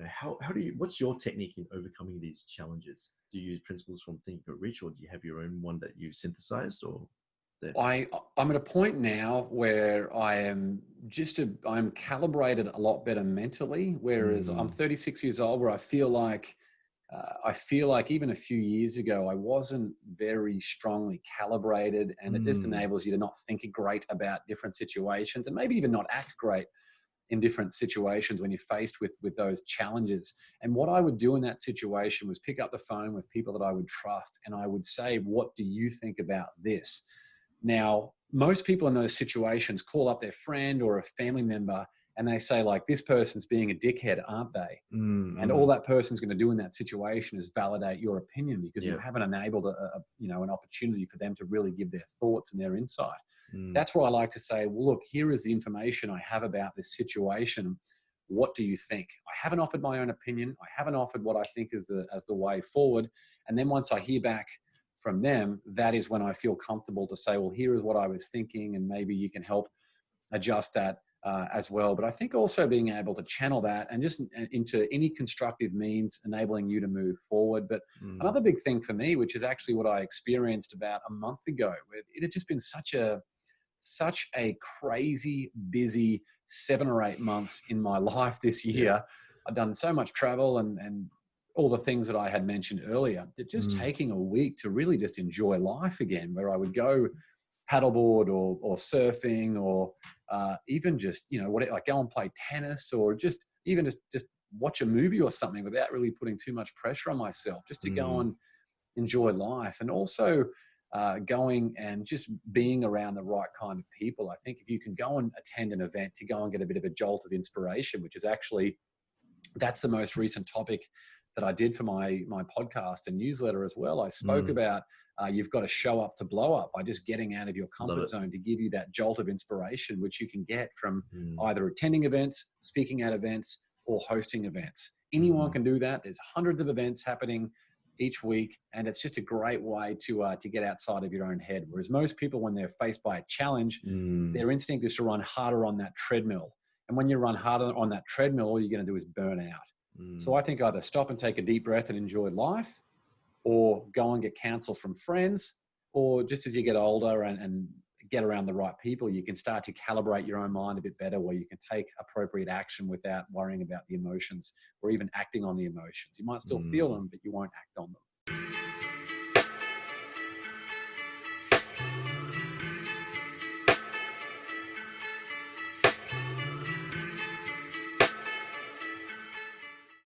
how do you, what's your technique in overcoming these challenges? Do you use principles from Think and Grow Rich, or do you have your own one that you've synthesized, or there? I'm at a point now where I'm calibrated a lot better mentally, whereas I'm 36 years old, where I feel like even a few years ago, I wasn't very strongly calibrated, and it just enables you to not think great about different situations, and maybe even not act great in different situations when you're faced with those challenges. And what I would do in that situation was pick up the phone with people that I would trust, and I would say, what do you think about this? Now, most people in those situations call up their friend or a family member and they say, like, this person's being a dickhead, aren't they? And all that person's going to do in that situation is validate your opinion, because you haven't enabled an opportunity for them to really give their thoughts and their insight. That's where I like to say, well, look, here is the information I have about this situation. What do you think? I haven't offered my own opinion. I haven't offered what I think is the way forward. And then once I hear back from them, that is when I feel comfortable to say, well, here is what I was thinking, and maybe you can help adjust that as well. But I think also being able to channel that and just into any constructive means enabling you to move forward. But another big thing for me, which is actually what I experienced about a month ago, it had just been such a crazy busy 7 or 8 months in my life this year. I've done so much travel and all the things that I had mentioned earlier, that just taking a week to really just enjoy life again, where I would go paddleboard or surfing, or even just, like go and play tennis, or just watch a movie or something without really putting too much pressure on myself, just to go and enjoy life. And also going and just being around the right kind of people. I think if you can go and attend an event to go and get a bit of a jolt of inspiration, which is actually, that's the most recent topic that I did for my podcast and newsletter as well. I spoke about you've got to show up to blow up, by just getting out of your comfort zone to give you that jolt of inspiration, which you can get from either attending events, speaking at events, or hosting events. Anyone can do that. There's hundreds of events happening each week, and it's just a great way to get outside of your own head. Whereas most people, when they're faced by a challenge, their instinct is to run harder on that treadmill. And when you run harder on that treadmill, all you're going to do is burn out. So I think either stop and take a deep breath and enjoy life, or go and get counsel from friends, or just as you get older and get around the right people, you can start to calibrate your own mind a bit better, where you can take appropriate action without worrying about the emotions or even acting on the emotions. You might still feel them, but you won't act on them.